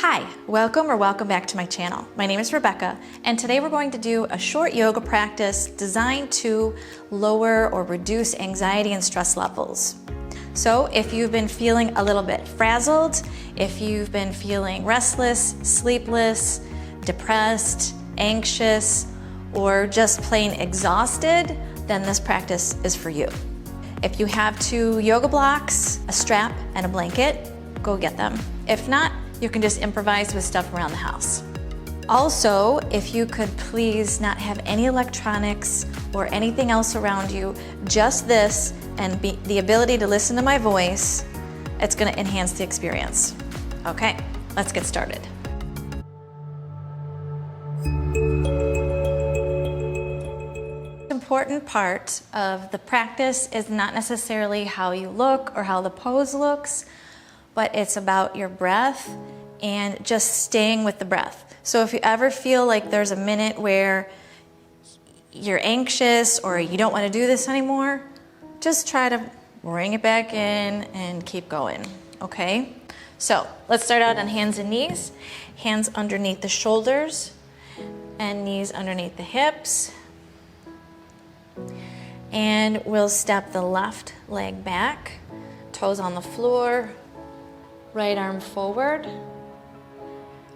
Hi, welcome back to my channel. My name is Rebecca, and today we're going to do a short yoga practice designed to lower or reduce anxiety and stress levels. So if you've been feeling a little bit frazzled, if you've been feeling restless, sleepless, depressed, anxious, or just plain exhausted, then this practice is for you. If you have 2 yoga blocks, a strap, and a blanket, go get them. If not, you can just improvise with stuff around the house. Also, if you could please not have any electronics or anything else around you, just this and the ability to listen to my voice, it's gonna enhance the experience. Okay, let's get started. The important part of the practice is not necessarily how you look or how the pose looks, but it's about your breath and just staying with the breath. So if you ever feel like there's a minute where you're anxious or you don't want to do this anymore, just try to bring it back in and keep going, okay? So let's start out on hands and knees. Hands underneath the shoulders and knees underneath the hips. And we'll step the left leg back, toes on the floor, right arm forward.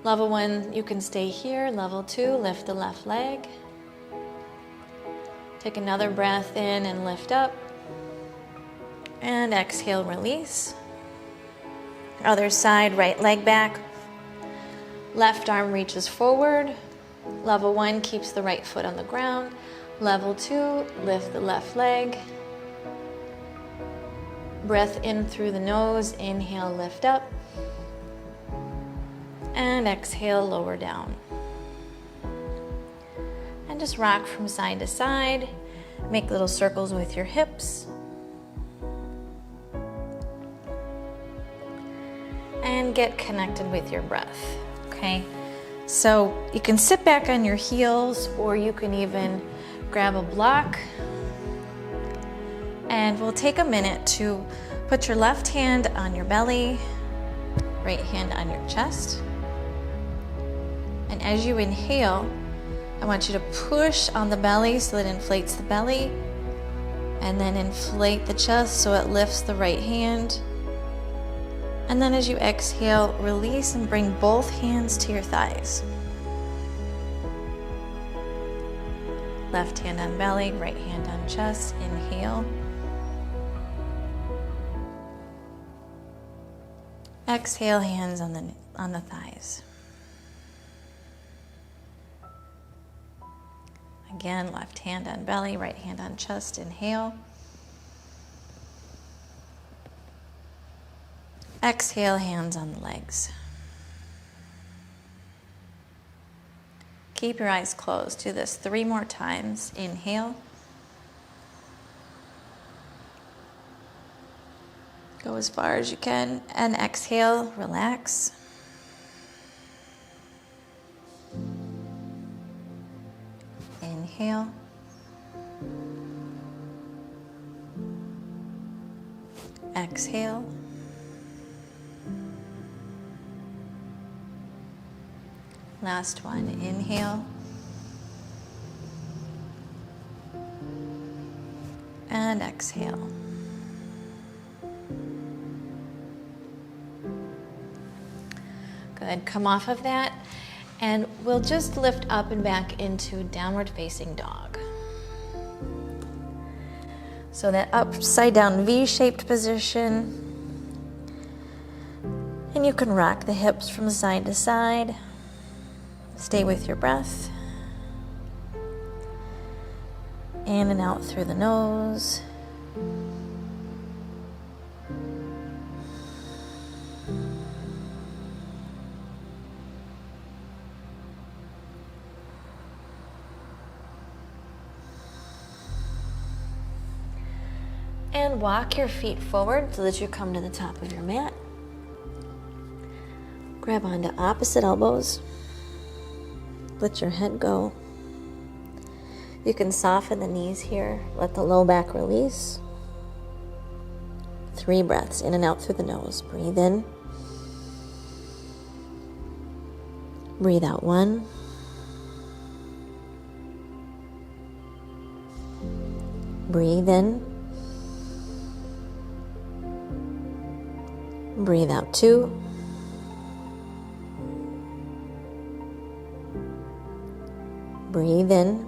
Level 1, you can stay here. Level 2, lift the left leg. Take another breath in and lift up. And exhale, release. Other side, right leg back. Left arm reaches forward. Level 1 keeps the right foot on the ground. Level 2, lift the left leg. Breath in through the nose, inhale, lift up. And exhale, lower down. And just rock from side to side. Make little circles with your hips. And get connected with your breath, okay? So you can sit back on your heels, or you can even grab a block. And we'll take a minute to put your left hand on your belly, right hand on your chest. And as you inhale, I want you to push on the belly so that it inflates the belly, and then inflate the chest so it lifts the right hand. And then as you exhale, release and bring both hands to your thighs. Left hand on belly, right hand on chest, inhale. Exhale, hands on the thighs. Again, left hand on belly, right hand on chest, inhale. Exhale, hands on the legs. Keep your eyes closed. Do this 3 more times. Inhale. Go as far as you can, and exhale, relax. Inhale. Exhale. Last one, inhale. And exhale. Good, come off of that, and we'll just lift up and back into downward facing dog. So that upside down V-shaped position. And you can rock the hips from side to side. Stay with your breath. In and out through the nose. And walk your feet forward so that you come to the top of your mat. Grab onto opposite elbows. Let your head go. You can soften the knees here. Let the low back release. 3 breaths in and out through the nose. Breathe in. Breathe out 1. Breathe in. Breathe out 2. Breathe in.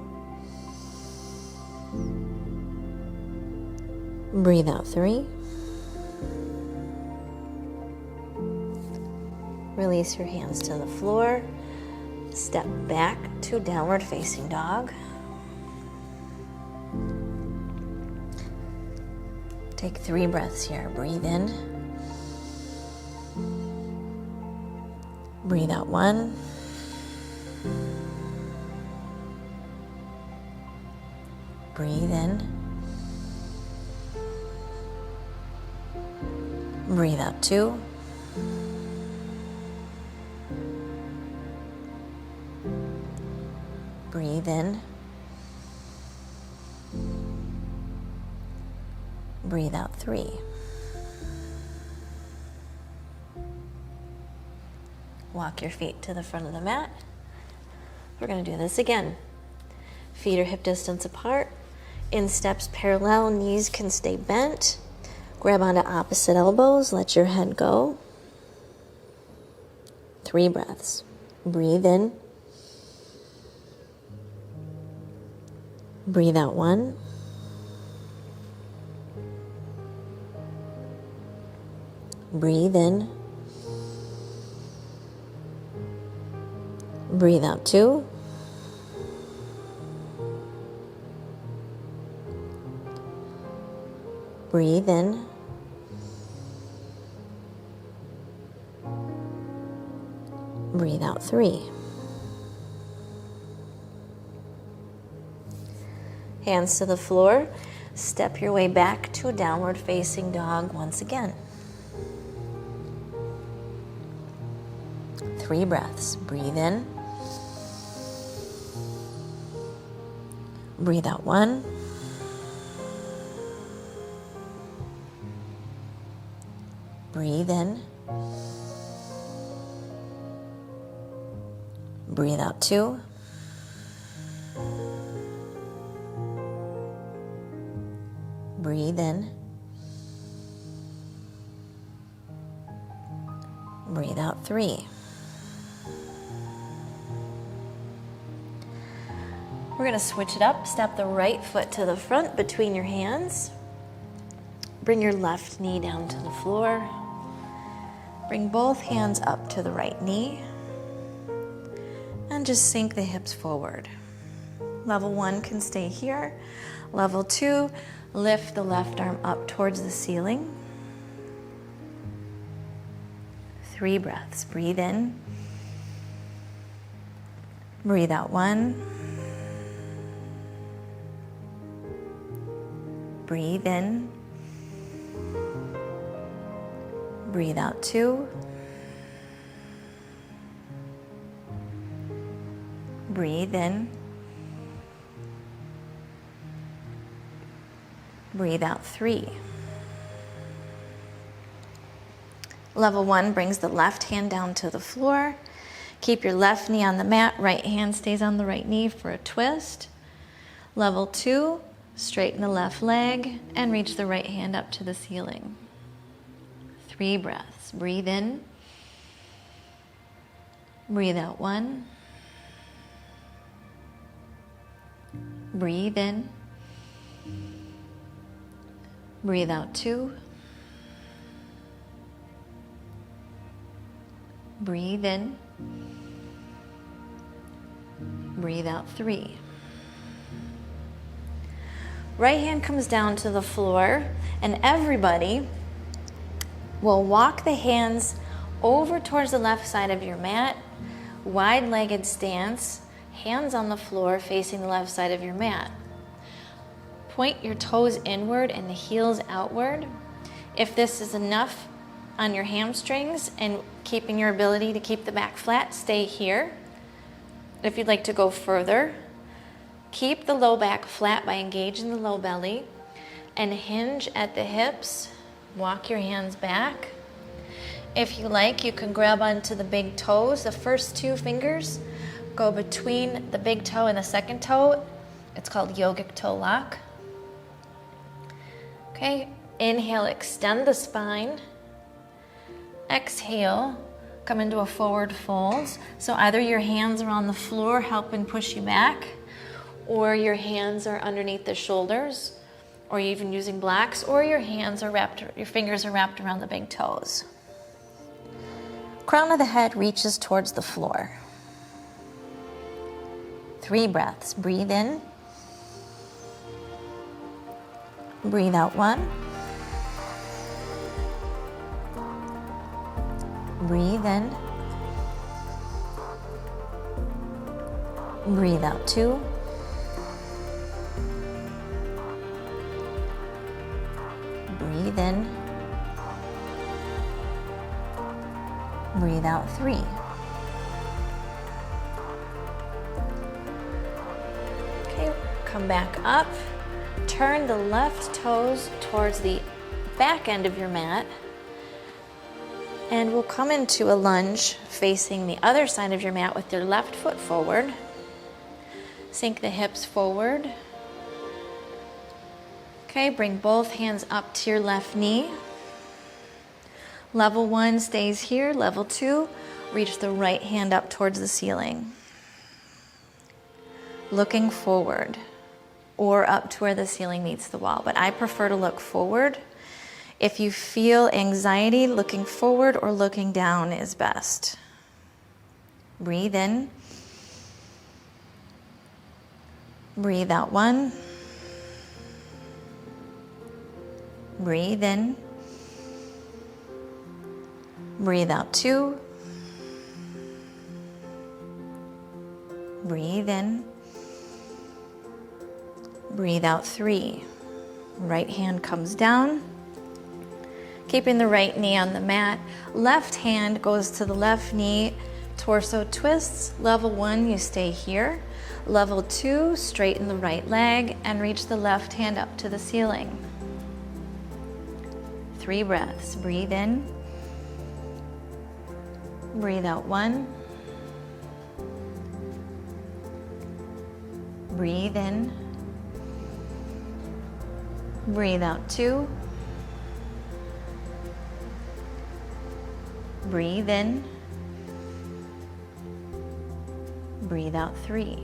Breathe out 3. Release your hands to the floor. Step back to downward facing dog. Take 3 breaths here. Breathe in. Breathe out 1. Breathe in. Breathe out 2. Breathe in. Breathe out 3. Walk your feet to the front of the mat. We're going to do this again. Feet are hip distance apart. Insteps parallel, knees can stay bent. Grab onto opposite elbows, let your head go. 3 breaths. Breathe in. Breathe out 1. Breathe in. Breathe out 2. Breathe in. Breathe out 3. Hands to the floor. Step your way back to downward facing dog once again. 3 breaths. Breathe in. Breathe out 1. Breathe in. Breathe out 2. Breathe in. Breathe out 3. We're going to switch it up. Step the right foot to the front between your hands. Bring your left knee down to the floor. Bring both hands up to the right knee. And just sink the hips forward. Level 1 can stay here. Level 2, lift the left arm up towards the ceiling. 3 breaths. Breathe in. Breathe out 1. Breathe in. Breathe out 2. Breathe in. Breathe out 3. Level 1 brings the left hand down to the floor. Keep your left knee on the mat, right hand stays on the right knee for a twist. Level 2, straighten the left leg and reach the right hand up to the ceiling. 3 breaths. Breathe in. Breathe out 1. Breathe in. Breathe out 2. Breathe in. Breathe out 3. Right hand comes down to the floor, and everybody will walk the hands over towards the left side of your mat, wide-legged stance, hands on the floor facing the left side of your mat. Point your toes inward and the heels outward. If this is enough on your hamstrings and keeping your ability to keep the back flat, stay here. If you'd like to go further, keep the low back flat by engaging the low belly and hinge at the hips. Walk your hands back If you like, you can grab onto the big toes. The first two fingers go between the big toe and the second toe. It's called yogic toe lock. Okay, inhale, extend the spine. Exhale, come into a forward fold. So either your hands are on the floor helping push you back, or your hands are underneath the shoulders, or you're even using blocks, or your fingers are wrapped around the big toes. Crown of the head reaches towards the floor. 3 breaths. Breathe in. Breathe out 1. Breathe in. Breathe out 2. Breathe in. Breathe out 3. Okay, come back up. Turn the left toes towards the back end of your mat. And we'll come into a lunge facing the other side of your mat with your left foot forward. Sink the hips forward. Okay, bring both hands up to your left knee. Level 1 stays here. Level 2, reach the right hand up towards the ceiling. Looking forward or up to where the ceiling meets the wall, but I prefer to look forward. If you feel anxiety, looking forward or looking down is best. Breathe in. Breathe out 1. Breathe in. Breathe out 2. Breathe in. Breathe out 3. Right hand comes down. Keeping the right knee on the mat. Left hand goes to the left knee. Torso twists. Level 1, you stay here. Level 2, straighten the right leg and reach the left hand up to the ceiling. 3 breaths. Breathe in. Breathe out 1. Breathe in. Breathe out 2. Breathe in. Breathe out 3.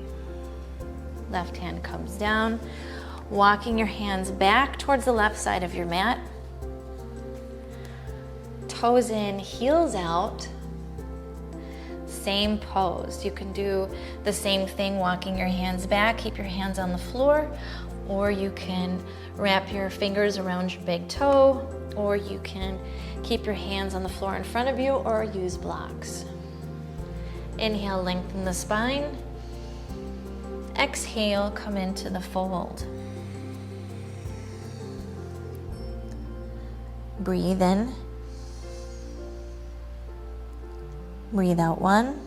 Left hand comes down, walking your hands back towards the left side of your mat. Toes in, heels out. Same pose. You can do the same thing, walking your hands back, keep your hands on the floor, or you can wrap your fingers around your big toe, or you can keep your hands on the floor in front of you or use blocks. Inhale, lengthen the spine. Exhale, come into the fold. Breathe in. Breathe out 1.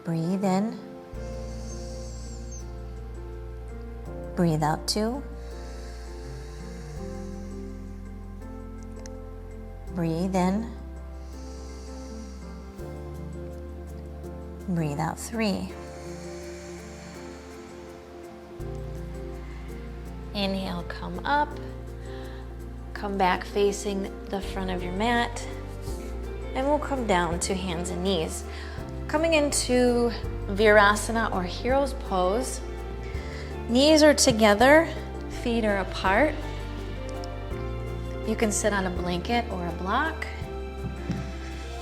Breathe in. Breathe out 2. Breathe in. Breathe out 3. Inhale, come up. Come back facing the front of your mat. And we'll come down to hands and knees. Coming into Virasana or Hero's Pose. Knees are together, feet are apart. You can sit on a blanket or a block.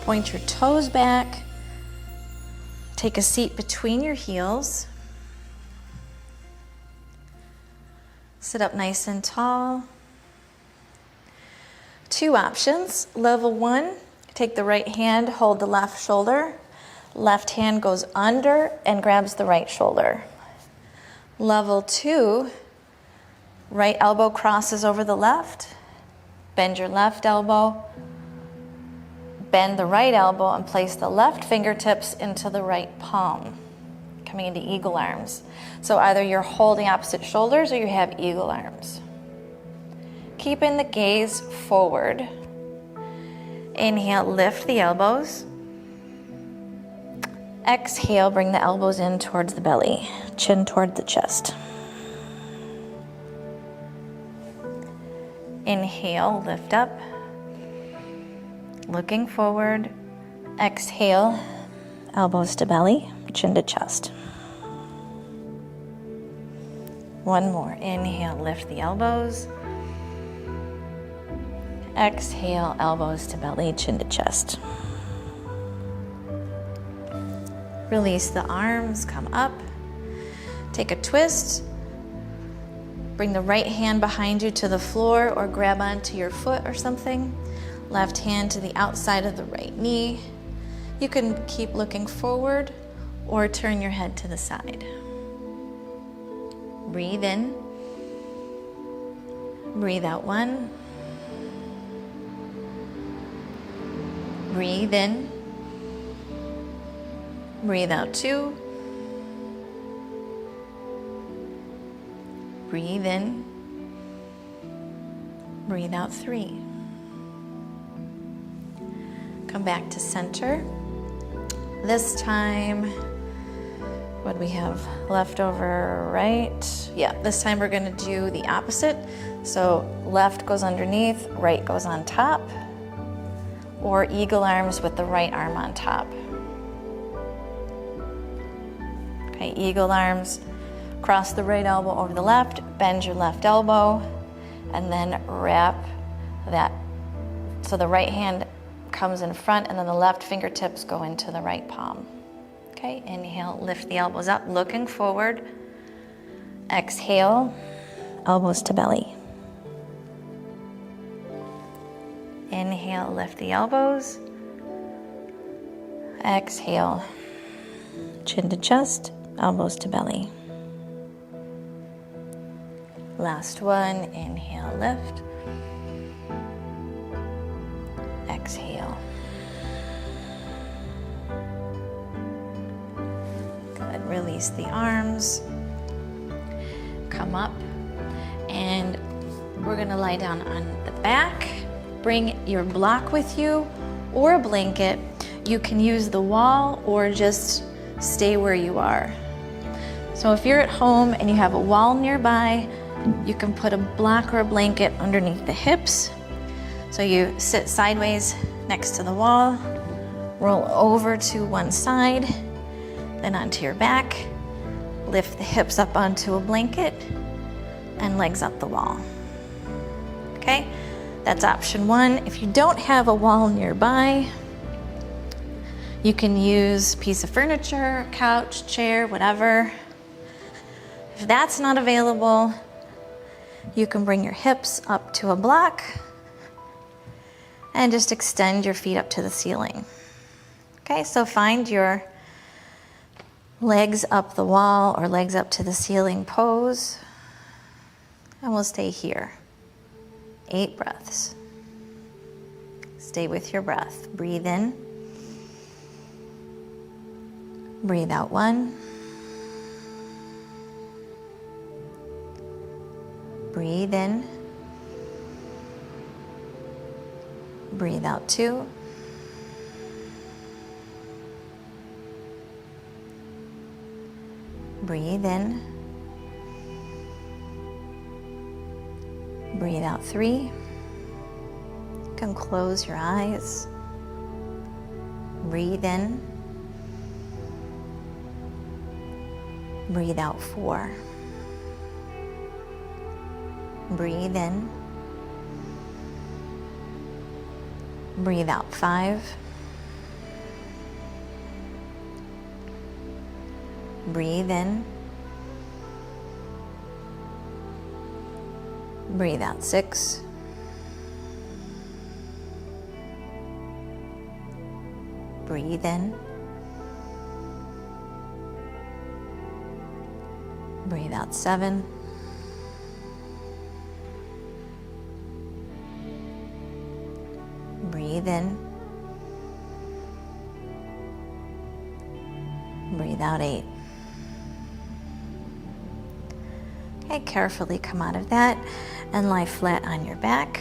Point your toes back. Take a seat between your heels. Sit up nice and tall. 2 options. Level 1, take the right hand, hold the left shoulder. Left hand goes under and grabs the right shoulder. Level 2, right elbow crosses over the left. Bend your left elbow. Bend the right elbow and place the left fingertips into the right palm, coming into eagle arms. So either you're holding opposite shoulders or you have eagle arms. keeping the gaze forward. Inhale, lift the elbows. Exhale, bring the elbows in towards the belly, chin toward the chest. Inhale, lift up, looking forward. Exhale, elbows to belly, chin to chest. One more. Inhale, lift the elbows. Exhale, elbows to belly, chin to chest. Release the arms, come up. Take a twist. Bring the right hand behind you to the floor or grab onto your foot or something. Left hand to the outside of the right knee. You can keep looking forward or turn your head to the side. Breathe in. Breathe out one. Breathe in. Breathe out two. Breathe in. Breathe out three. Come back to center. This time, what do we have left over? Right? Yeah, this time we're going to do the opposite. So left goes underneath, right goes on top, or eagle arms with the right arm on top. Okay, eagle arms, cross the right elbow over the left, bend your left elbow, and then wrap that. So the right hand comes in front and then the left fingertips go into the right palm. Okay, inhale, lift the elbows up, looking forward. Exhale, elbows to belly. Inhale, lift the elbows. Exhale, chin to chest, elbows to belly. Last one, inhale, lift. Exhale. Good, release the arms. Come up, and we're gonna lie down on the back. Bring your block with you or a blanket. You can use the wall or just stay where you are. So if you're at home and you have a wall nearby, you can put a block or a blanket underneath the hips. So you sit sideways next to the wall, roll over to one side, then onto your back, lift the hips up onto a blanket, and legs up the wall. Okay, that's option one. If you don't have a wall nearby, you can use a piece of furniture, couch, chair, whatever. If that's not available, you can bring your hips up to a block and just extend your feet up to the ceiling. Okay, so find your legs up the wall or legs up to the ceiling pose, and we'll stay here. 8 breaths. Stay with your breath. Breathe in. Breathe out 1. Breathe in. Breathe out 2. Breathe in. Breathe out 3. You can close your eyes. Breathe in. Breathe out 4. Breathe in. Breathe out 5. Breathe in. Breathe out 6. Breathe in. Breathe out 7. Breathe in. Breathe out 8. Okay, carefully come out of that and lie flat on your back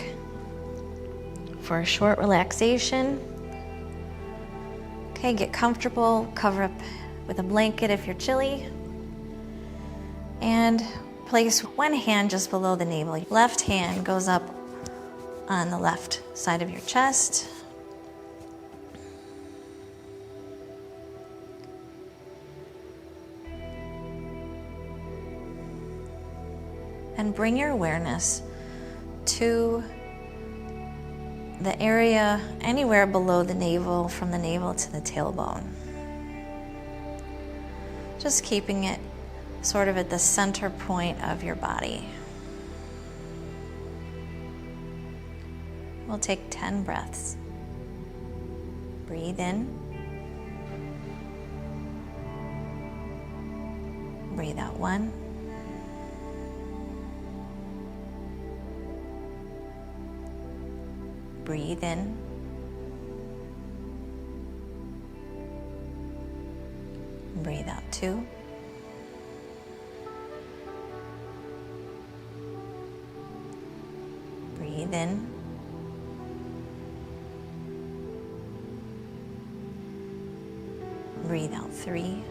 for a short relaxation. Okay, get comfortable, cover up with a blanket if you're chilly, and place one hand just below the navel. Left hand goes up on the left side of your chest. And bring your awareness to the area anywhere below the navel, from the navel to the tailbone. Just keeping it sort of at the center point of your body. We'll take 10 breaths. Breathe in. Breathe out 1. Breathe in. Breathe out 2. Breathe in. Breathe out 3.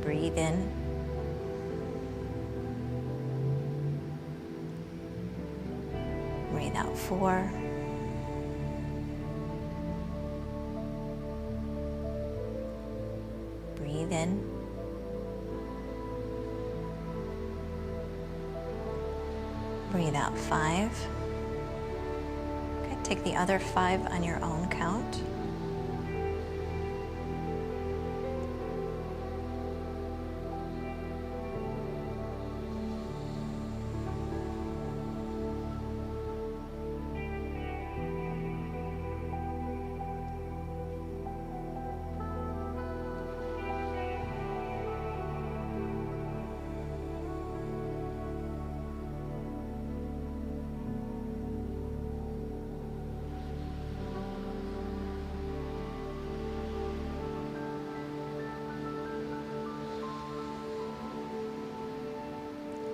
Breathe in. Breathe out 4. Breathe in. Breathe out 5. Okay, take the other 5 on your own count.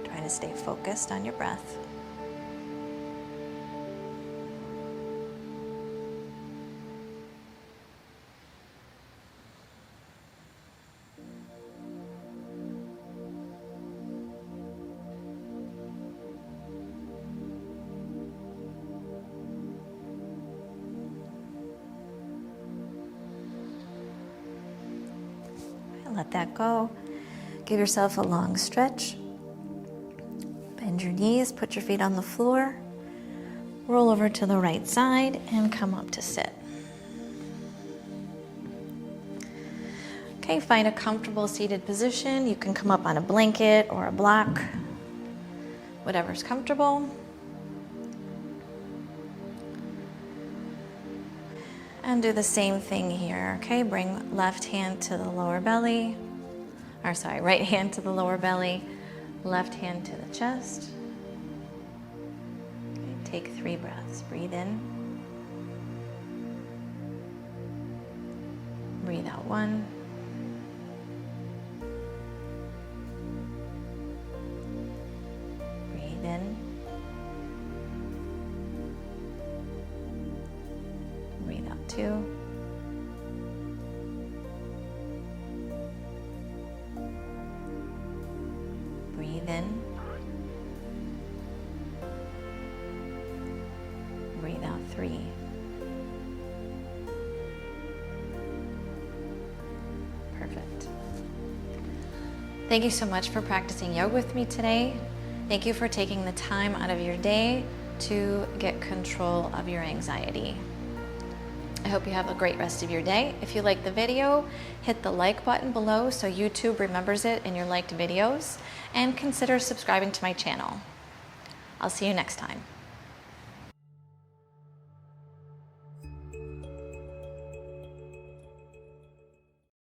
Try to stay focused on your breath. Let that go. Give yourself a long stretch. Bend your knees, put your feet on the floor, roll over to the right side, and come up to sit. Okay, find a comfortable seated position. You can come up on a blanket or a block, whatever's comfortable. And do the same thing here, okay? Bring left hand to the lower belly, right hand to the lower belly, left hand to the chest. Okay, take 3 breaths. Breathe in. Breathe out 1. Breathe in. Breathe out 2. Breathe in. Breathe out 3. Perfect. Thank you so much for practicing yoga with me today. Thank you for taking the time out of your day to get control of your anxiety. I hope you have a great rest of your day. If you liked the video, hit the like button below so YouTube remembers it in your liked videos, and consider subscribing to my channel. I'll see you next time.